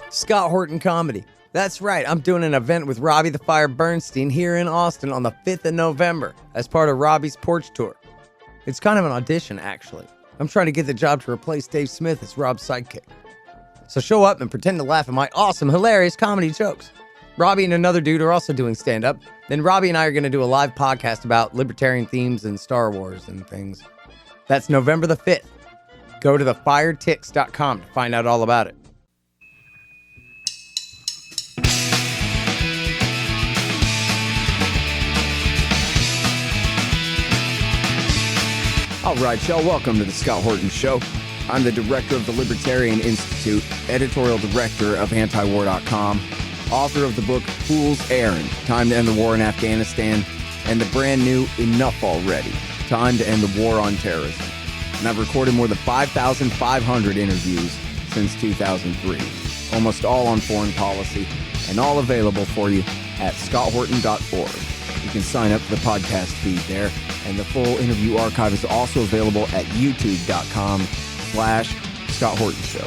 Scott Horton Comedy. That's right, I'm doing an event with Robbie the Fire Bernstein here in Austin on the 5th of November as part of Robbie's Porch Tour. It's kind of an audition, actually. I'm trying to get the job to replace Dave Smith as Rob's sidekick. So show up and pretend to laugh at my awesome, hilarious comedy jokes. Robbie and another dude are also doing stand-up. Then Robbie and I are going to do a live podcast about libertarian themes and Star Wars and things. That's November the 5th. Go to thefiretix.com to find out all about it. All right, y'all, welcome to the Scott Horton Show. I'm the director of the Libertarian Institute, editorial director of antiwar.com, author of the book Fool's Errand, Time to End the War in Afghanistan, and the brand new Enough Already, Time to End the War on Terrorism. And I've recorded more than 5,500 interviews since 2003, almost all on foreign policy, and all available for you at scotthorton.org. You can sign up for the podcast feed there, and the full interview archive is also available at youtube.com/Scott Horton Show.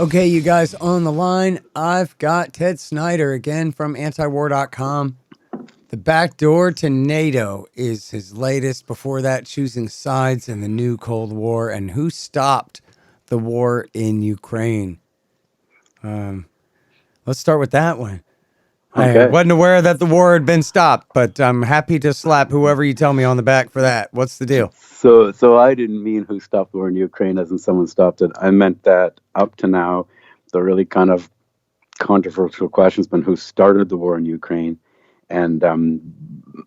Okay, you guys, on the line, I've got Ted Snider again from antiwar.com. The Back Door to NATO is his latest. Before that, Choosing Sides in the New Cold War and Who Stopped the War in Ukraine. Let's start with that one. Okay. I wasn't aware that the war had been stopped, but I'm happy to slap whoever you tell me on the back for that. What's the deal? So I didn't mean who stopped the war in Ukraine as in someone stopped it. I meant that up to now, the really kind of controversial question has been who started the war in Ukraine. And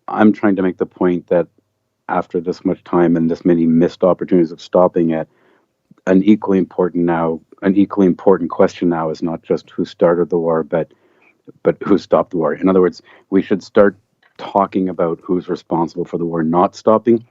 I'm trying to make the point that after this much time and this many missed opportunities of stopping it, an equally important question now is not just who started the war, but who stopped the war. In other words, we should start talking about who's responsible for the war not stopping.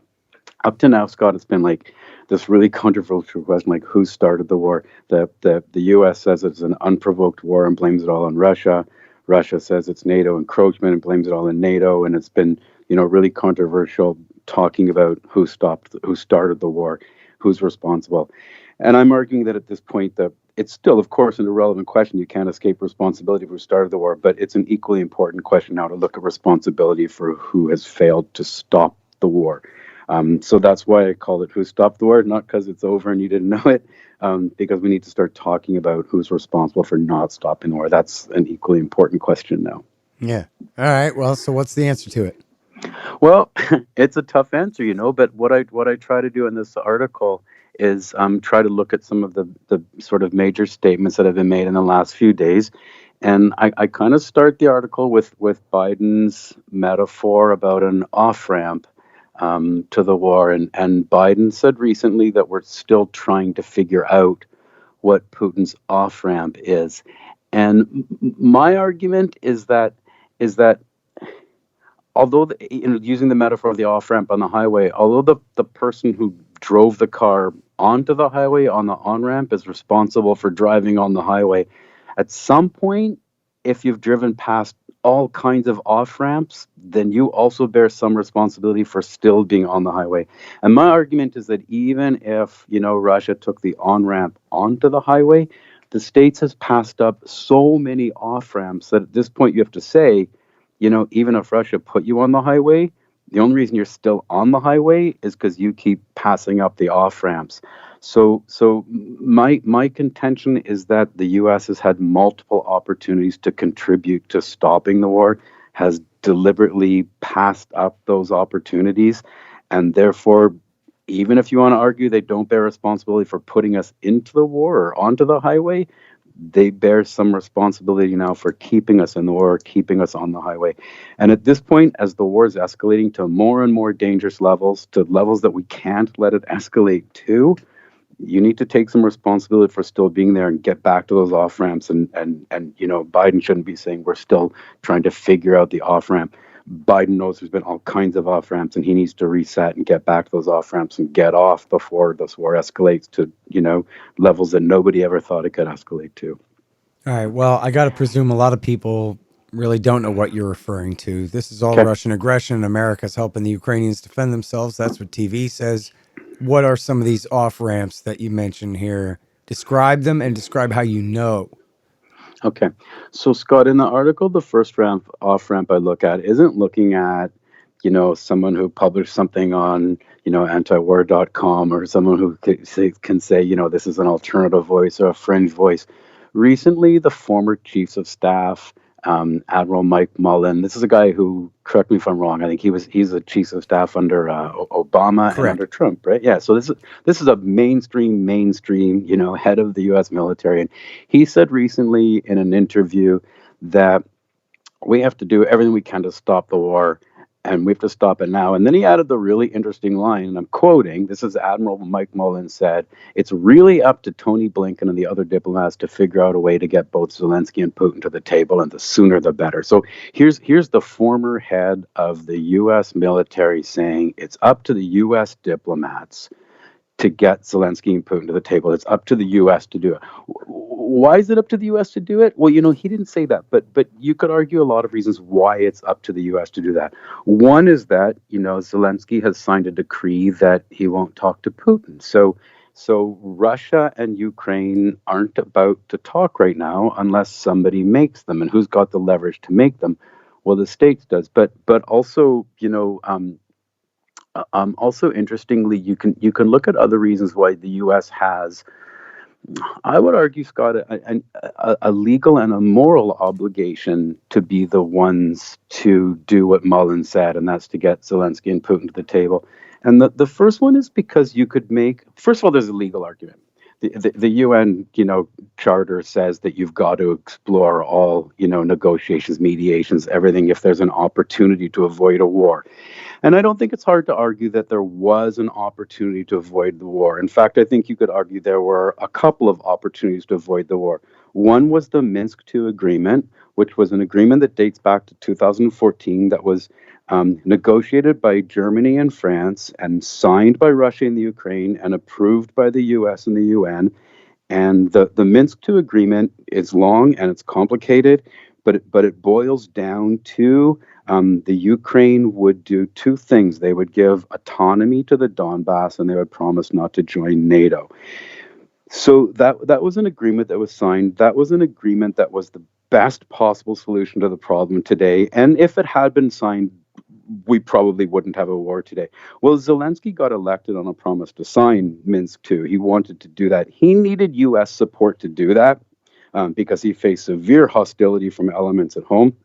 Up to now, Scott, it's been like this really controversial question, like who started the war. The U.S. says it's an unprovoked war and blames it all on Russia. Russia says it's NATO encroachment and blames it all on NATO. And it's been, really controversial talking about who started the war, who's responsible. And I'm arguing that at this point, it's still, of course, an irrelevant question. You can't escape responsibility for who started the war, but it's an equally important question now to look at responsibility for who has failed to stop the war. So that's why I call it Who Stopped the War, not because it's over and you didn't know it, because we need to start talking about who's responsible for not stopping the war. That's an equally important question now. Yeah. All right. Well, so what's the answer to it? Well, it's a tough answer, but what I try to do in this article is try to look at some of the sort of major statements that have been made in the last few days. And I kind of start the article with Biden's metaphor about an off-ramp to the war. And Biden said recently that we're still trying to figure out what Putin's off-ramp is. And my argument is that although, using the metaphor of the off-ramp on the highway, although the person who drove the car onto the highway on the on-ramp is responsible for driving on the highway, at some point, if you've driven past all kinds of off-ramps, then you also bear some responsibility for still being on the highway. And my argument is that even if, Russia took the on-ramp onto the highway, the States has passed up so many off-ramps that at this point you have to say, even if Russia put you on the highway, the only reason you're still on the highway is because you keep passing up the off-ramps. So my contention is that the U.S. has had multiple opportunities to contribute to stopping the war, has deliberately passed up those opportunities, and therefore, even if you want to argue they don't bear responsibility for putting us into the war or onto the highway, they bear some responsibility now for keeping us in the war, keeping us on the highway. And at this point, as the war is escalating to more and more dangerous levels, to levels that we can't let it escalate to, you need to take some responsibility for still being there and get back to those off-ramps. And Biden shouldn't be saying we're still trying to figure out the off-ramp. Biden knows there's been all kinds of off-ramps, and he needs to reset and get back to those off-ramps and get off before this war escalates to, levels that nobody ever thought it could escalate to. All right. Well, I got to presume a lot of people really don't know what you're referring to. This is all Okay. Russian aggression. America's helping the Ukrainians defend themselves. That's what TV says. What are some of these off-ramps that you mentioned here Describe them and describe how you know. Okay. So, Scott, in the article, the first ramp off ramp I look at isn't looking at, someone who published something on, antiwar.com, or someone who can say, this is an alternative voice or a fringe voice. Recently, the former chiefs of staff, Admiral Mike Mullen, this is a guy who, correct me if I'm wrong, I think he's a chief of staff under Obama and Correct. under Trump, right? Yeah. So this is a mainstream, head of the U.S. military, and he said recently in an interview that we have to do everything we can to stop the war, and we have to stop it now. And then he added the really interesting line, and I'm quoting, this is Admiral Mike Mullen said, "It's really up to Tony Blinken and the other diplomats to figure out a way to get both Zelensky and Putin to the table, and the sooner the better." So here's the former head of the U.S. military saying it's up to the U.S. diplomats to get Zelensky and Putin to the table. It's up to the U.S. to do it. Why is it up to the U.S. to do it? Well, he didn't say that, but you could argue a lot of reasons why it's up to the U.S. to do that. One is that Zelensky has signed a decree that he won't talk to Putin. So Russia and Ukraine aren't about to talk right now unless somebody makes them. And who's got the leverage to make them? Well, the States does. But also, also, interestingly, you can look at other reasons why the U.S. has, I would argue, Scott, a legal and a moral obligation to be the ones to do what Mullen said, and that's to get Zelensky and Putin to the table. And the first one is because you could make, first of all, there's a legal argument. The UN, charter says that you've got to explore all, negotiations, mediations, everything if there's an opportunity to avoid a war. And I don't think it's hard to argue that there was an opportunity to avoid the war. In fact, I think you could argue there were a couple of opportunities to avoid the war. One was the Minsk II agreement, which was an agreement that dates back to 2014 that was negotiated by Germany and France and signed by Russia and the Ukraine and approved by the US and the UN. And the Minsk II agreement is long and it's complicated, but it boils down to the Ukraine would do two things. They would give autonomy to the Donbass, and they would promise not to join NATO. So that was an agreement that was signed. That was an agreement that was the best possible solution to the problem today. And if it had been signed, we probably wouldn't have a war today. Well, Zelensky got elected on a promise to sign Minsk II. He wanted to do that. He needed U.S. support to do that because he faced severe hostility from elements at home.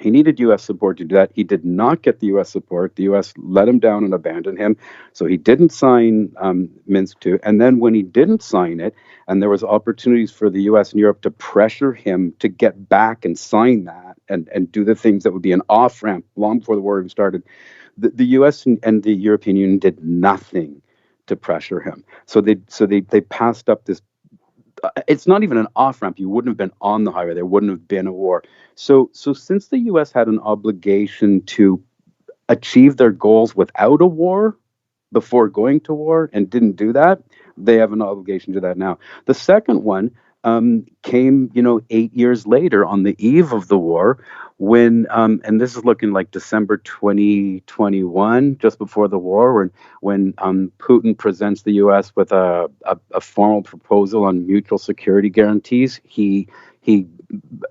He needed U.S. support to do that. He did not get the U.S. support. The U.S. let him down and abandoned him. So he didn't sign Minsk II. And then when he didn't sign it, and there was opportunities for the U.S. and Europe to pressure him to get back and sign that and do the things that would be an off-ramp long before the war even started, the U.S. and the European Union did nothing to pressure him. So they passed up this. It's not even an off-ramp. You wouldn't have been on the highway. There wouldn't have been a war. So since the U.S. had an obligation to achieve their goals without a war before going to war and didn't do that, they have an obligation to do that now. The second one came, 8 years later on the eve of the war when, and this is looking like December 2021, just before the war, when Putin presents the U.S. with a formal proposal on mutual security guarantees. He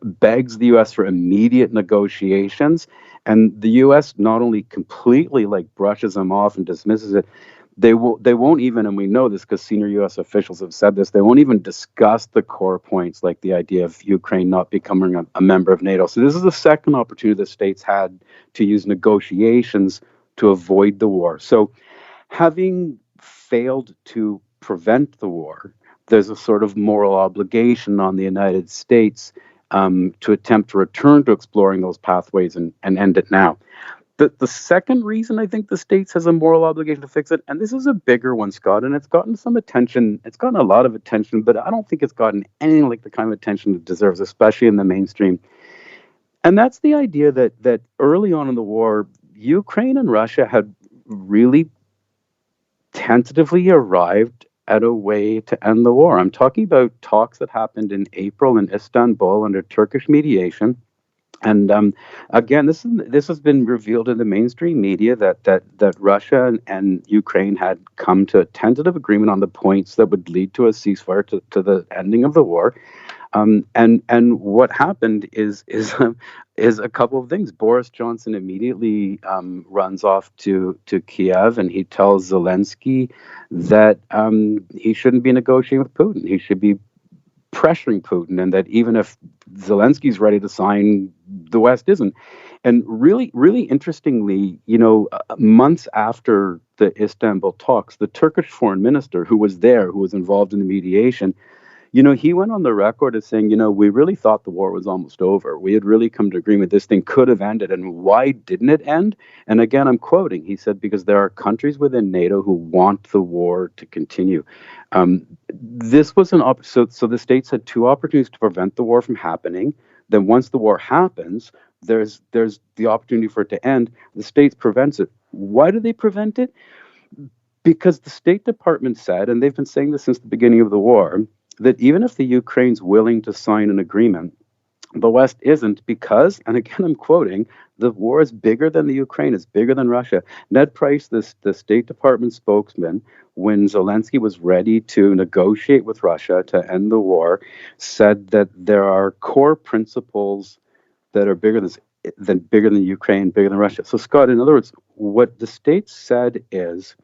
begs the U.S. for immediate negotiations, and the U.S. not only completely brushes him off and dismisses it, they won't even, and we know this because senior U.S. officials have said this, they won't even discuss the core points like the idea of Ukraine not becoming a member of NATO. So this is the second opportunity the states had to use negotiations to avoid the war. So having failed to prevent the war, there's a sort of moral obligation on the United States to attempt to return to exploring those pathways and end it now. The second reason I think the States has a moral obligation to fix it, and this is a bigger one, Scott, and it's gotten some attention. It's gotten a lot of attention, but I don't think it's gotten anything like the kind of attention it deserves, especially in the mainstream. And that's the idea that early on in the war, Ukraine and Russia had really tentatively arrived at a way to end the war. I'm talking about talks that happened in April in Istanbul under Turkish mediation. And again, this has been revealed in the mainstream media that Russia and Ukraine had come to a tentative agreement on the points that would lead to a ceasefire to the ending of the war. And what happened is a couple of things. Boris Johnson immediately runs off to Kiev, and he tells Zelensky that he shouldn't be negotiating with Putin. He should be pressuring Putin, and that even if Zelensky's ready to sign, the West isn't. And really, really interestingly, months after the Istanbul talks, the Turkish foreign minister who was there, who was involved in the mediation, he went on the record as saying, we really thought the war was almost over. We had really come to agreement this thing could have ended. And why didn't it end? And again, I'm quoting. He said, because there are countries within NATO who want the war to continue. This was so the states had two opportunities to prevent the war from happening. Then once the war happens, there's the opportunity for it to end. The states prevents it. Why do they prevent it? Because the State Department said, and they've been saying this since the beginning of the war, that even if the Ukraine's willing to sign an agreement, the West isn't because, and again I'm quoting, the war is bigger than the Ukraine, it's bigger than Russia. Ned Price, the State Department spokesman, when Zelensky was ready to negotiate with Russia to end the war, said that there are core principles that are bigger than Ukraine, bigger than Russia. So Scott, in other words, what the states said is,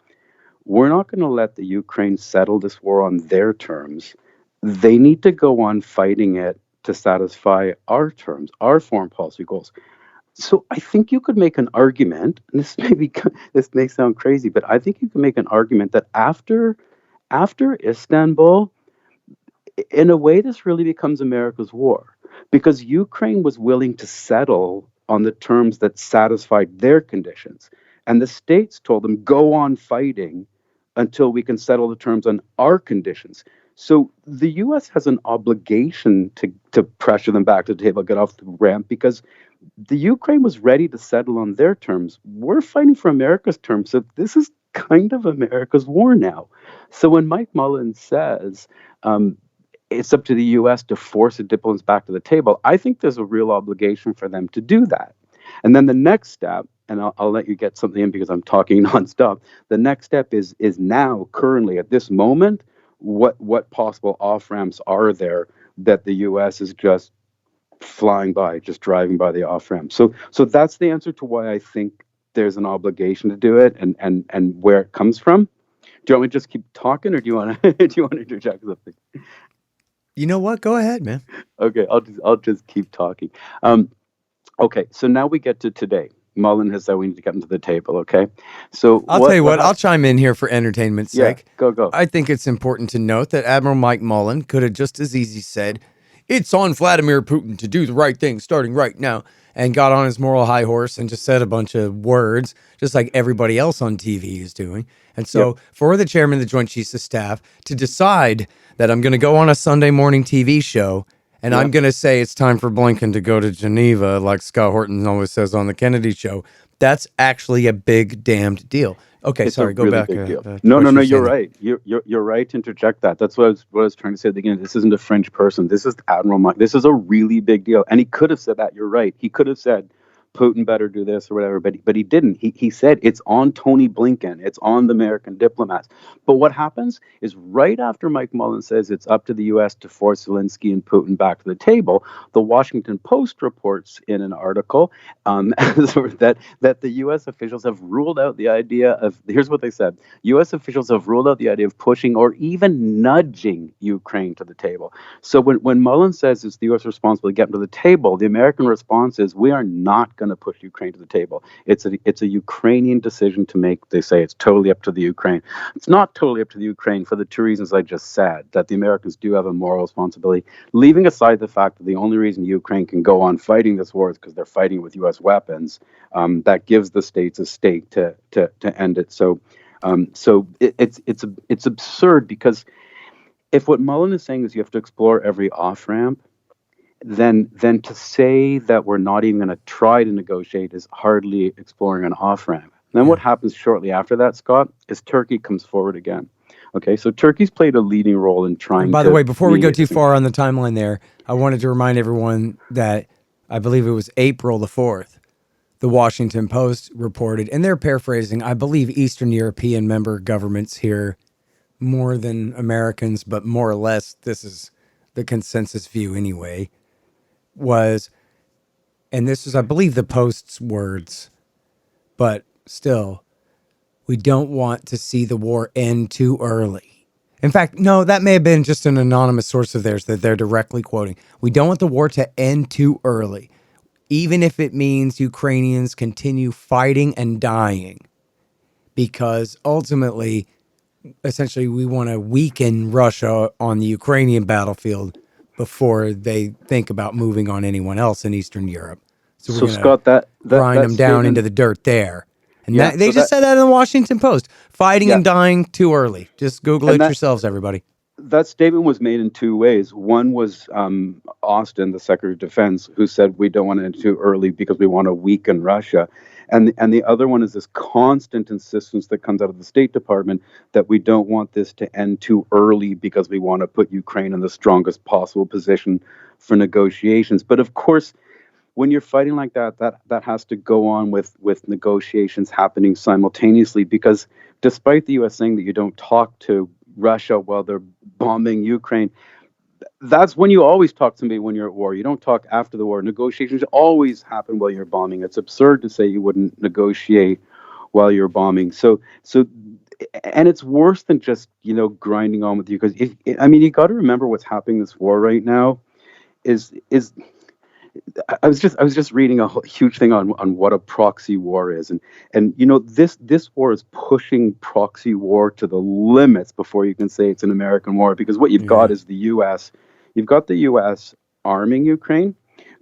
we're not going to let the Ukraine settle this war on their terms. They need to go on fighting it to satisfy our terms, our foreign policy goals. So I think you could make an argument, and this may sound crazy, but I think you can make an argument that after Istanbul, in a way, this really becomes America's war, because Ukraine was willing to settle on the terms that satisfied their conditions. And the states told them, go on fighting until we can settle the terms on our conditions. So the U.S. has an obligation to pressure them back to the table, get off the ramp, because the Ukraine was ready to settle on their terms. We're fighting for America's terms. So this is kind of America's war now. So when Mike Mullen says it's up to the U.S. to force the diplomats back to the table, I think there's a real obligation for them to do that. And then the next step, and I'll let you get something in because I'm talking nonstop. The next step is now, currently, at this moment, what possible off ramps are there that the U.S. is just flying by, just driving by the off ramp? So that's the answer to why I think there's an obligation to do it, and where it comes from. Do you want me to just keep talking, or do you want to interject something? You know what? Go ahead, man. Okay, I'll just keep talking. Okay, so now we get to today. Mullen has said we need to get them to the table, okay? So I'll tell you what, I'll chime in here for entertainment's sake. Go. I think it's important to note that Admiral Mike Mullen could have just as easy said, it's on Vladimir Putin to do the right thing starting right now, and got on his moral high horse and just said a bunch of words, just like everybody else on TV is doing. And so for the chairman of the Joint Chiefs of Staff to decide that I'm going to go on a Sunday morning TV show and I'm going to say it's time for Blinken to go to Geneva, like Scott Horton always says on the Kennedy show, that's actually a big damned deal. Okay, it's sorry, go really back. No, you're right. You're right to interject that. That's what I was trying to say at the beginning. This isn't a fringe person. This is Admiral Mike. This is a really big deal. And he could have said that. You're right. He could have said, Putin better do this or whatever, but he didn't. He said it's on Tony Blinken, it's on the American diplomats. But what happens is right after Mike Mullen says it's up to the U.S. to force Zelensky and Putin back to the table, the Washington Post reports in an article that the U.S. officials have ruled out the idea of, here's what they said, U.S. officials have ruled out the idea of pushing or even nudging Ukraine to the table. So when Mullen says it's the U.S. responsibility to get them to the table, the American response is we are not going to push Ukraine to the table. It's a Ukrainian decision to make. They say it's totally up to the Ukraine. It's not totally up to the Ukraine for the two reasons I just said, that the Americans do have a moral responsibility, leaving aside the fact that the only reason Ukraine can go on fighting this war is because they're fighting with U.S. weapons. That gives the states a stake to end it. So it's absurd, because if what Mullen is saying is you have to explore every off-ramp, then to say that we're not even going to try to negotiate is hardly exploring an off-ramp. Then what happens shortly after that, Scott, is Turkey comes forward again. Okay, so Turkey's played a leading role in trying to... By the way, before we go too far on the timeline there, I wanted to remind everyone that I believe it was April the 4th, the Washington Post reported, and they're paraphrasing, I believe Eastern European member governments here more than Americans, but more or less, this is the consensus view anyway, was, and this is, I believe, the Post's words, but still, we don't want to see the war end too early. In fact, no, that may have been just an anonymous source of theirs that they're directly quoting. We don't want the war to end too early, even if it means Ukrainians continue fighting and dying, because ultimately, essentially, we want to weaken Russia on the Ukrainian battlefield before they think about moving on anyone else in Eastern Europe. So we're So going to Scott, grind them down statement, into the dirt there. And yeah, they just said that in the Washington Post. Fighting yeah, and dying too early. Just Google and it yourselves, everybody. that statement was made in two ways. One was Austin, the Secretary of Defense, who said we don't want to end too early because we want to weaken Russia. And the other one is this constant insistence that comes out of the State Department that we don't want this to end too early because we want to put Ukraine in the strongest possible position for negotiations. But of course, when you're fighting like that, that has to go on with negotiations happening simultaneously, because despite the U.S. saying that you don't talk to Russia while they're bombing Ukraine, that's when you always talk to somebody when you're at war. You don't talk after the war. Negotiations always happen while you're bombing. It's absurd to say you wouldn't negotiate while you're bombing. And it's worse than just, grinding on with you, because you got to remember what's happening in this war right now is I was just reading a huge thing on what a proxy war is, and this war is pushing proxy war to the limits before you can say it's an American war, because what you've got is the U.S. You've got the U.S. arming Ukraine.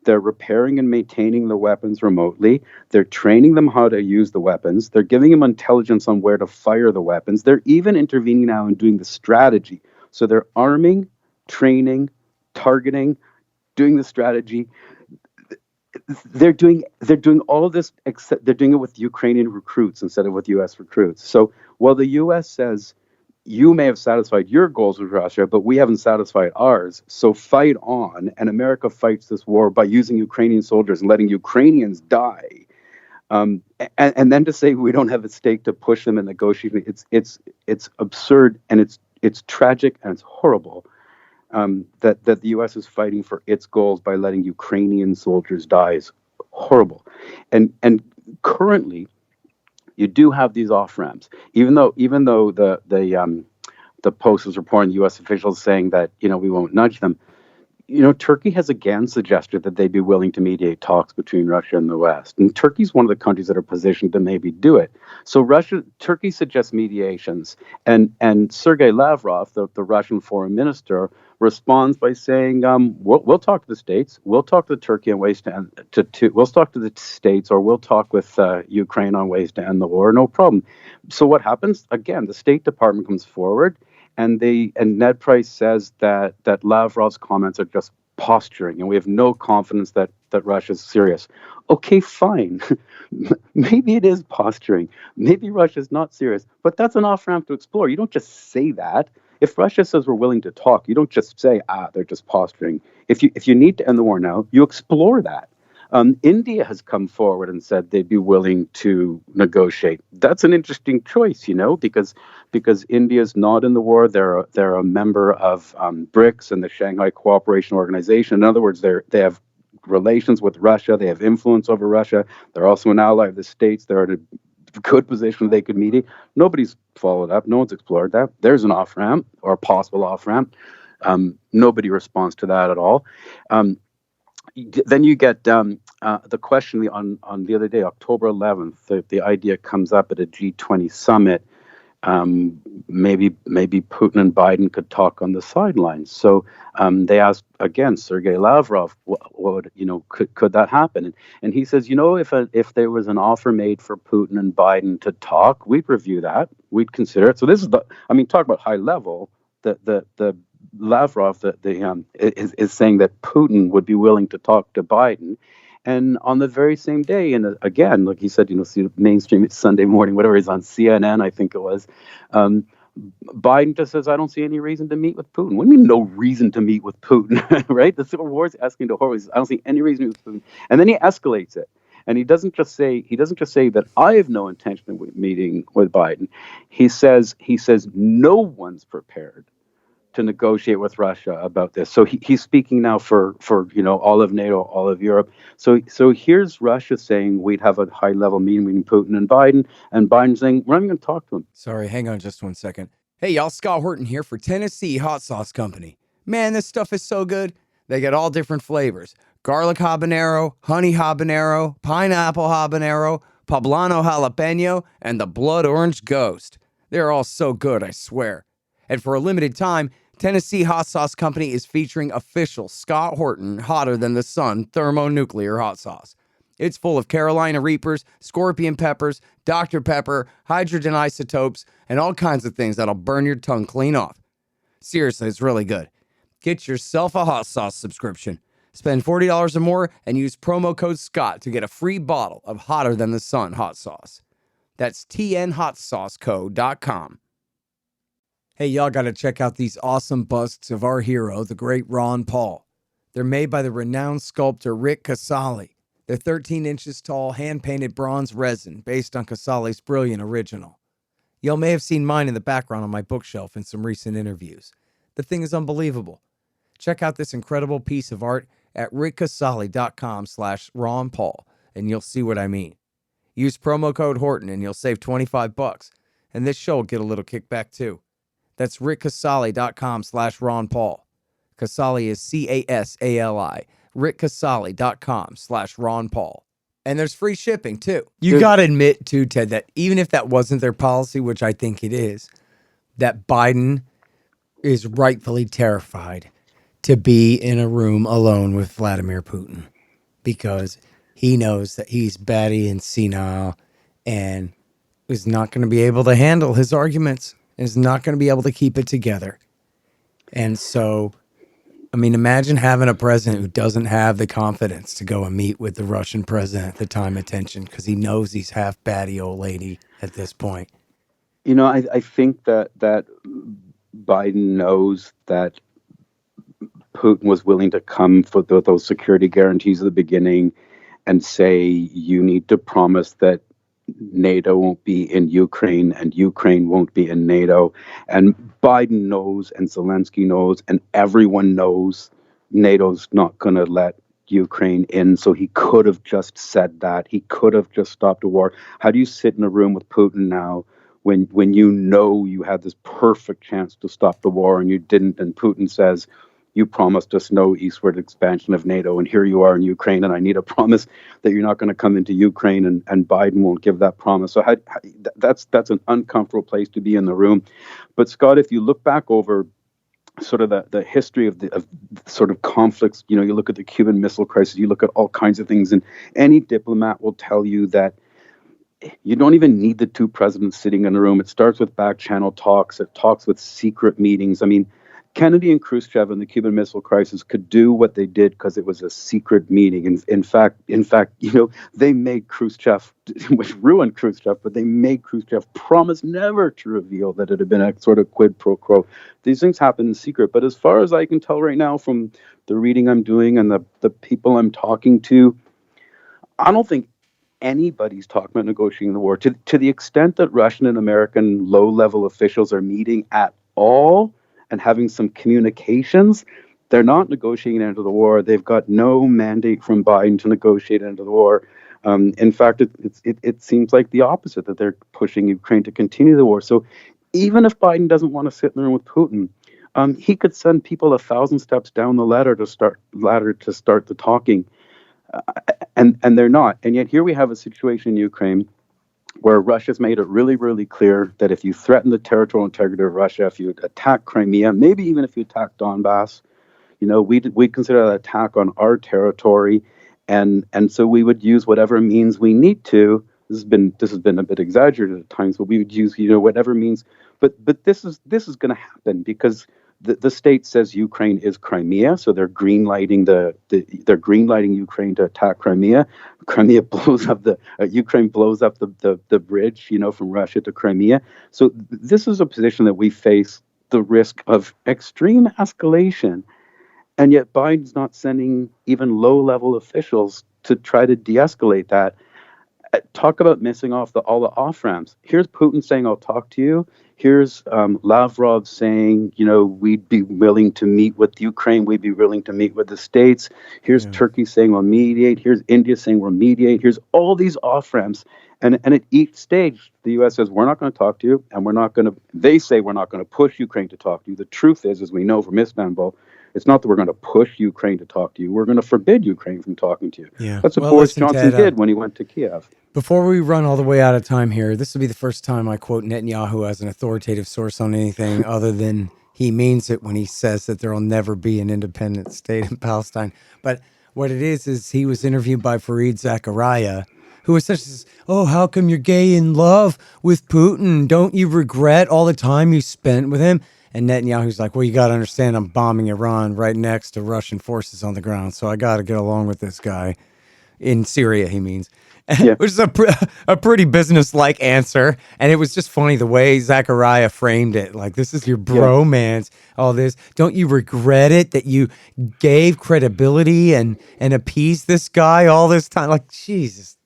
They're repairing and maintaining the weapons remotely. They're training them how to use the weapons. They're giving them intelligence on where to fire the weapons. They're even intervening now and doing the strategy. So they're arming, training, targeting, doing the strategy. They're doing all of this, except they're doing it with Ukrainian recruits instead of with U.S. recruits. So while the U.S. says you may have satisfied your goals with Russia, but we haven't satisfied ours, so fight on, and America fights this war by using Ukrainian soldiers and letting Ukrainians die, and then to say we don't have a stake to push them in negotiating, it's absurd, and it's tragic, and it's horrible. That the U.S. is fighting for its goals by letting Ukrainian soldiers die is horrible, and currently you do have these off ramps, even though the Post is reporting U.S. officials saying that we won't nudge them. Turkey has again suggested that they'd be willing to mediate talks between Russia and the West. And Turkey's one of the countries that are positioned to maybe do it. So Turkey suggests mediations. And Sergei Lavrov, the Russian foreign minister, responds by saying, we'll talk to the States. We'll talk to Turkey on ways to end, we'll talk to the States, or we'll talk with Ukraine on ways to end the war. No problem. So what happens? Again, the State Department comes forward, and Ned Price says that Lavrov's comments are just posturing, and we have no confidence that Russia's serious. Okay, fine. Maybe it is posturing. Maybe Russia's not serious, but that's an off-ramp to explore. You don't just say that. If Russia says we're willing to talk, you don't just say, they're just posturing. If you need to end the war now, you explore that. India has come forward and said they'd be willing to negotiate. That's an interesting choice, because India's not in the war. They're a member of BRICS and the Shanghai Cooperation Organization. In other words, they have relations with Russia. They have influence over Russia. They're also an ally of the States. They're in a good position they could mediate. Nobody's followed up. No one's explored that. There's an off ramp, or a possible off ramp. Nobody responds to that at all. Then you get the question on the other day, October 11th. The idea comes up at a G20 summit. Maybe Putin and Biden could talk on the sidelines. So they asked again Sergei Lavrov, could that happen? And he says, if there was an offer made for Putin and Biden to talk, we'd review that. We'd consider it. So this is talk about high level. The Lavrov is saying that Putin would be willing to talk to Biden, and on the very same day, and again, like he said, see mainstream Sunday morning, whatever is on CNN, I think it was, Biden just says, I don't see any reason to meet with Putin. What do you mean, no reason to meet with Putin? Right? The Civil War is asking to horrors. I don't see any reason to meet with Putin. And then he escalates it. And he doesn't just say that I have no intention of meeting with Biden. He says no one's prepared to negotiate with Russia about this. So he's speaking now for all of NATO, all of Europe. So here's Russia saying we'd have a high level meeting between Putin and Biden saying we're not even going to talk to him. Sorry, hang on just 1 second. Hey, y'all, Scott Horton here for Tennessee Hot Sauce Company. Man, this stuff is so good. They got all different flavors. Garlic habanero, honey habanero, pineapple habanero, poblano jalapeno, and the blood orange ghost. They're all so good, I swear. And for a limited time, Tennessee Hot Sauce Company is featuring official Scott Horton Hotter Than the Sun thermonuclear hot sauce. It's full of Carolina Reapers, scorpion peppers, Dr. Pepper, hydrogen isotopes, and all kinds of things that'll burn your tongue clean off. Seriously, it's really good. Get yourself a hot sauce subscription. Spend $40 or more and use promo code SCOTT to get a free bottle of Hotter Than the Sun hot sauce. That's tnhotsauceco.com. Hey, y'all got to check out these awesome busts of our hero, the great Ron Paul. They're made by the renowned sculptor Rick Casali. They're 13 inches tall, hand-painted bronze resin based on Casali's brilliant original. Y'all may have seen mine in the background on my bookshelf in some recent interviews. The thing is unbelievable. Check out this incredible piece of art at rickcasali.com/Ron Paul, and you'll see what I mean. Use promo code Horton and you'll save $25, and this show will get a little kickback too. That's rickcasali.com/Ron Paul. Casali is Casali. rickcasali.com/Ron Paul. And there's free shipping too. You got to admit too, Ted, that even if that wasn't their policy, which I think it is, that Biden is rightfully terrified to be in a room alone with Vladimir Putin because he knows that he's batty and senile and is not going to be able to handle his arguments, is not going to be able to keep it together. And so, I mean, imagine having a president who doesn't have the confidence to go and meet with the Russian president at the time of tension because he knows he's half batty old lady at this point. You know, I think that Biden knows that Putin was willing to come for those security guarantees at the beginning and say, you need to promise that NATO won't be in Ukraine and Ukraine won't be in NATO. And Biden knows and Zelensky knows and everyone knows NATO's not going to let Ukraine in. So he could have just said that. He could have just stopped a war. How do you sit in a room with Putin now when you know you had this perfect chance to stop the war and you didn't? And Putin says, you promised us no eastward expansion of NATO, and here you are in Ukraine, and I need a promise that you're not going to come into Ukraine, and Biden won't give that promise. So that's an uncomfortable place to be in the room. But Scott, if you look back over sort of the history of sort of conflicts, you look at the Cuban Missile Crisis, you look at all kinds of things, and any diplomat will tell you that you don't even need the two presidents sitting in a room. It starts with back channel talks. It talks with secret meetings. I mean, Kennedy and Khrushchev in the Cuban Missile Crisis could do what they did because it was a secret meeting. In fact, they made Khrushchev, which ruined Khrushchev, but they made Khrushchev promise never to reveal that it had been a sort of quid pro quo. These things happen in secret. But as far as I can tell right now from the reading I'm doing and the people I'm talking to, I don't think anybody's talking about negotiating the war. To the extent that Russian and American low-level officials are meeting at all and having some communications, they're not negotiating an end to the war. They've got no mandate from Biden to negotiate an end to the war. In fact, it seems like the opposite, that they're pushing Ukraine to continue the war. So even if Biden doesn't want to sit in the room with Putin, he could send people 1,000 steps down the ladder to start the talking. And they're not. And yet here we have a situation in Ukraine where Russia's made it really, really clear that if you threaten the territorial integrity of Russia, if you attack Crimea, maybe even if you attack Donbass, we'd consider that attack on our territory, and so we would use whatever means we need to. This has been a bit exaggerated at times, but we would use whatever means. But this is going to happen because the state says Ukraine is Crimea, so they're they're greenlighting Ukraine to attack Crimea. Crimea blows up Ukraine blows up the bridge, from Russia to Crimea. So this is a position that we face the risk of extreme escalation, and yet Biden's not sending even low-level officials to try to de-escalate that. Talk about missing off all the off ramps. Here's Putin saying, "I'll talk to you." Here's Lavrov saying, we'd be willing to meet with Ukraine. We'd be willing to meet with the States. Here's Turkey saying we'll mediate. Here's India saying we'll mediate. Here's all these off ramps. And at each stage, the U.S. says, we're not going to talk to you. And they say we're not going to push Ukraine to talk to you. The truth is, as we know from Istanbul, it's not that we're going to push Ukraine to talk to you. We're going to forbid Ukraine from talking to you. Yeah. That's what Boris Johnson did when he went to Kiev. Before we run all the way out of time here, this will be the first time I quote Netanyahu as an authoritative source on anything other than he means it when he says that there will never be an independent state in Palestine. But what it is he was interviewed by Fareed Zakaria, who essentially says, oh, how come you're gay in love with Putin? Don't you regret all the time you spent with him? And Netanyahu's like, well, you got to understand I'm bombing Iran right next to Russian forces on the ground, so I got to get along with this guy. In Syria, he means. Yeah. Which is a pretty business-like answer. And it was just funny the way Zachariah framed it. Like, this is your bromance, all this. Don't you regret it that you gave credibility and appeased this guy all this time? Like, Jesus.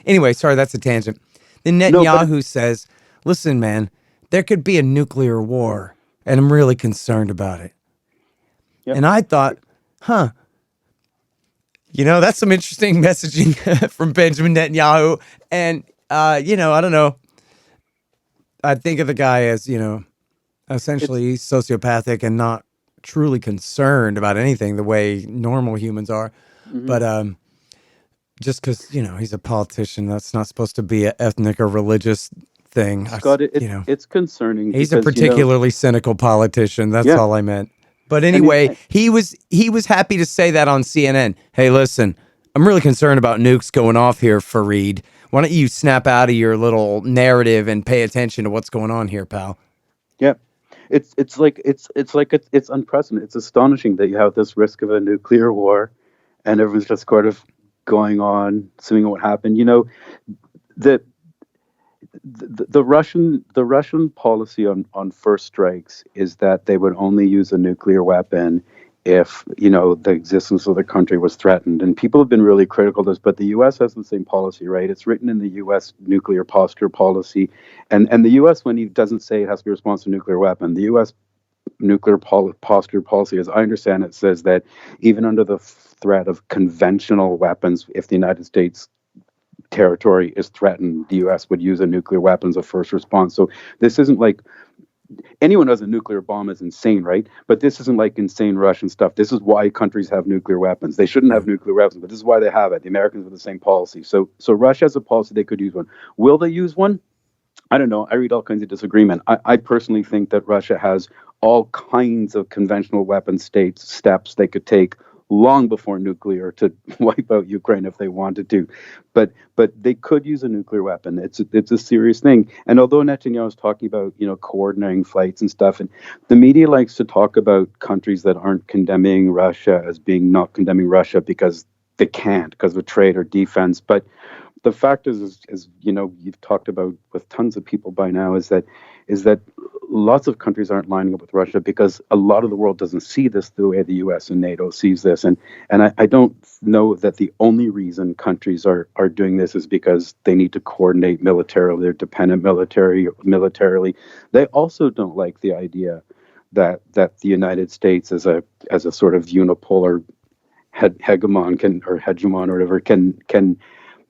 Anyway, sorry, that's a tangent. Then Netanyahu says, listen, man, there could be a nuclear war, and I'm really concerned about it. Yep. And I thought, that's some interesting messaging from Benjamin Netanyahu. And, I don't know. I think of the guy as, essentially sociopathic and not truly concerned about anything the way normal humans are. Mm-hmm. But just because, he's a politician, that's not supposed to be an ethnic or religious thing. Scott, it's concerning. He's a particularly cynical politician. That's all I meant. But anyway, he was happy to say that on CNN. Hey, listen, I'm really concerned about nukes going off here, Fareed. Why don't you snap out of your little narrative and pay attention to what's going on here, pal? Yeah, it's unprecedented. It's astonishing that you have this risk of a nuclear war, and everyone's just sort of going on, assuming what happened. The Russian policy on first strikes is that they would only use a nuclear weapon if the existence of the country was threatened. And people have been really critical of this, but the U.S. has the same policy, right? It's written in the U.S. nuclear posture policy, and the U.S. when he doesn't say it has to be a response to a nuclear weapon, the U.S. nuclear posture policy, as I understand it, says that even under the threat of conventional weapons, if the United States territory is threatened, the U.S. would use a nuclear weapon as a first response. So this isn't like anyone who has a nuclear bomb is insane, right? But this isn't like insane Russian stuff. This is why countries have nuclear weapons. They shouldn't have nuclear weapons, but this is why they have it. The Americans have the same policy. So Russia has a policy they could use one. Will they use one? I don't know. I read all kinds of disagreement. I personally think that Russia has all kinds of conventional weapon steps they could take long before nuclear to wipe out Ukraine if they wanted to, but they could use a nuclear weapon. It's a serious thing. And although Netanyahu is talking about coordinating flights and stuff, and the media likes to talk about countries that aren't condemning Russia as being not condemning Russia because they can't, because of trade or defense. But the fact is you've talked about with tons of people by now is that lots of countries aren't lining up with Russia because a lot of the world doesn't see this the way the U.S. and NATO sees this. And I don't know that the only reason countries are doing this is because they need to coordinate militarily, they're dependent militarily. They also don't like the idea that the United States as a sort of unipolar hegemon or whatever can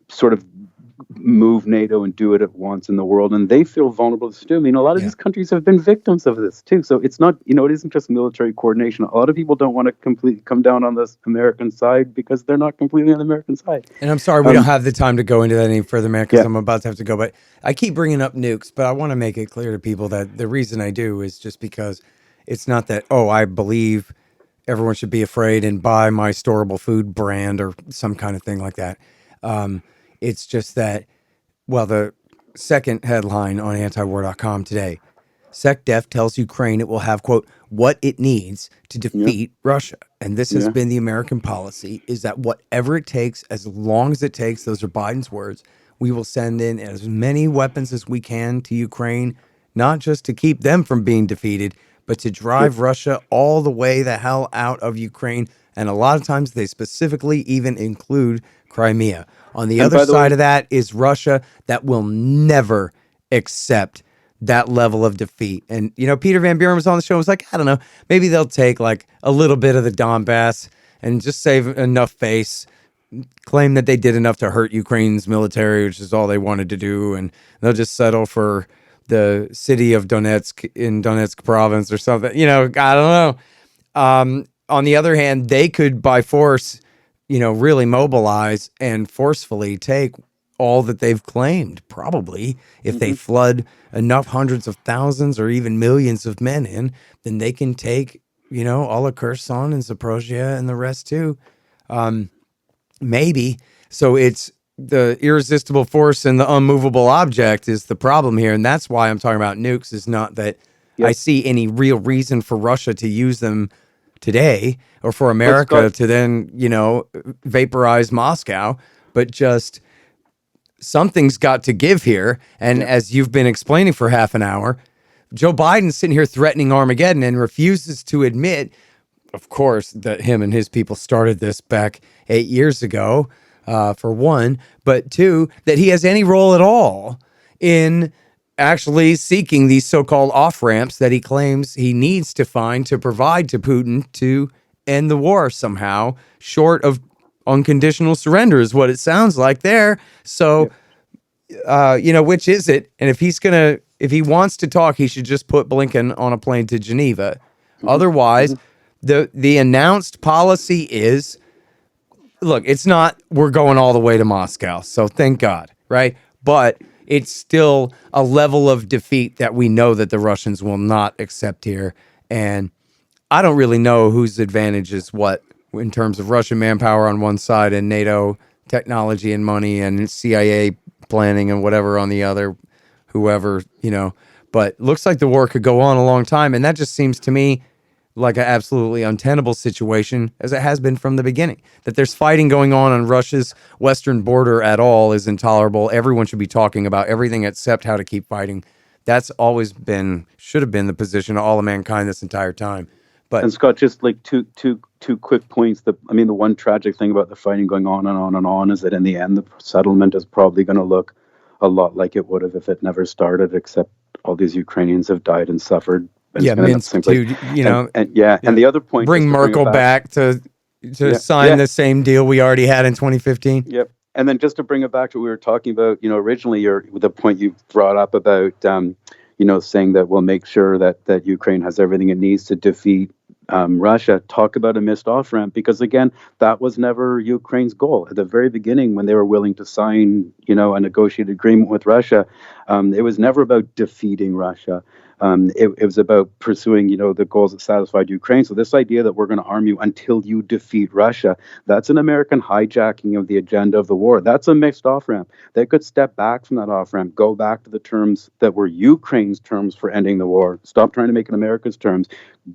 sort of move NATO and do it at once in the world, and they feel vulnerable to do. I mean, a lot of these countries have been victims of this too. So it's not, it isn't just military coordination. A lot of people don't want to completely come down on this American side because they're not completely on the American side. And I'm sorry, we don't have the time to go into that any further, man, because I'm about to have to go. But I keep bringing up nukes, but I want to make it clear to people that the reason I do is just because it's not that, I believe everyone should be afraid and buy my storable food brand or some kind of thing like that. It's just that, the second headline on antiwar.com today, SecDef tells Ukraine it will have, quote, what it needs to defeat Russia. And this has been the American policy, is that whatever it takes, as long as it takes, those are Biden's words, we will send in as many weapons as we can to Ukraine, not just to keep them from being defeated, but to drive Russia all the way the hell out of Ukraine. And a lot of times they specifically even include Crimea. On the other side of that is Russia, that will never accept that level of defeat. And, you know, Peter Van Buren was on the show and was like, I don't know, maybe they'll take like a little bit of the Donbass and just save enough face, claim that they did enough to hurt Ukraine's military, which is all they wanted to do, and they'll just settle for the city of Donetsk in Donetsk province or something. You know, I don't know. On the other hand, they could by force, you know, really mobilize and forcefully take all that they've claimed, probably. If they flood enough hundreds of thousands or even millions of men in, then they can take, you know, all of Kherson and Zaporozhye and the rest too. Maybe. So it's the irresistible force and the unmovable object is the problem here. And that's why I'm talking about nukes, is not that I see any real reason for Russia to use them today or for America to then, you know, vaporize Moscow, but just something's got to give here. And as you've been explaining for half an hour, Joe Biden's sitting here threatening Armageddon and refuses to admit, of course, that him and his people started this back 8 years ago, for one, but two, that he has any role at all in actually seeking these so-called off-ramps that he claims he needs to find to provide to Putin to end the war somehow, short of unconditional surrender is what it sounds like there. So, you know, which is it? And if he wants to talk, he should just put Blinken on a plane to Geneva. Otherwise, the announced policy is, look, it's not we're going all the way to Moscow, so thank God, right? But it's still a level of defeat that we know that the Russians will not accept here. And I don't really know whose advantage is what in terms of Russian manpower on one side and NATO technology and money and CIA planning and whatever on the other, whoever, you know. But looks like the war could go on a long time. And that just seems to me like an absolutely untenable situation, as it has been from the beginning. That there's fighting going on Russia's western border at all is intolerable. Everyone should be talking about everything except how to keep fighting. That's always been, should have been the position of all of mankind this entire time. But, and Scott, just like two quick points. The one tragic thing about the fighting going on and on and on is that in the end, the settlement is probably going to look a lot like it would have if it never started, except all these Ukrainians have died and suffered. Yeah, Minsk too, you know. And the other point, bring Merkel back to sign the same deal we already had in 2015. Yep. And then just to bring it back to what we were talking about, you know, originally the point you brought up about, you know, saying that we'll make sure that Ukraine has everything it needs to defeat Russia. Talk about a missed off-ramp, because again, that was never Ukraine's goal. At the very beginning, when they were willing to sign, you know, a negotiated agreement with Russia, it was never about defeating Russia. It was about pursuing, you know, the goals that satisfied Ukraine. So this idea that we're going to arm you until you defeat Russia, that's an American hijacking of the agenda of the war. That's a mixed off-ramp. They could step back from that off-ramp, go back to the terms that were Ukraine's terms for ending the war, stop trying to make it America's terms,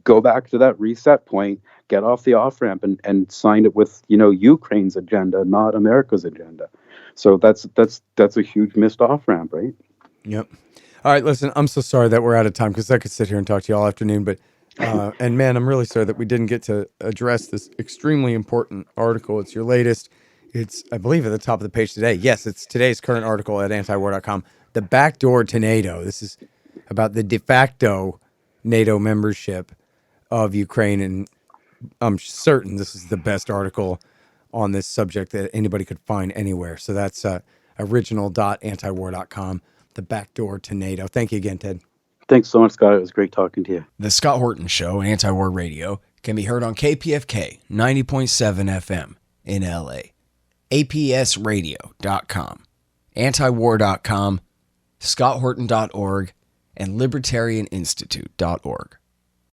go back to that reset point, get off the off-ramp and sign it with, you know, Ukraine's agenda, not America's agenda. So that's a huge missed off-ramp, right? Yep. All right, listen, I'm so sorry that we're out of time, because I could sit here and talk to you all afternoon, but and man, I'm really sorry that we didn't get to address this extremely important article. It's your latest. It's, I believe, at the top of the page today. Yes, it's today's current article at antiwar.com. The backdoor to NATO. This is about the de facto NATO membership of Ukraine, and I'm certain this is the best article on this subject that anybody could find anywhere. So that's original.antiwar.com. The backdoor to NATO. Thank you again, Ted. Thanks so much, Scott. It was great talking to you. The Scott Horton Show, Anti-War Radio, can be heard on KPFK 90.7 FM in LA, APSradio.com, antiwar.com, scotthorton.org, and libertarianinstitute.org.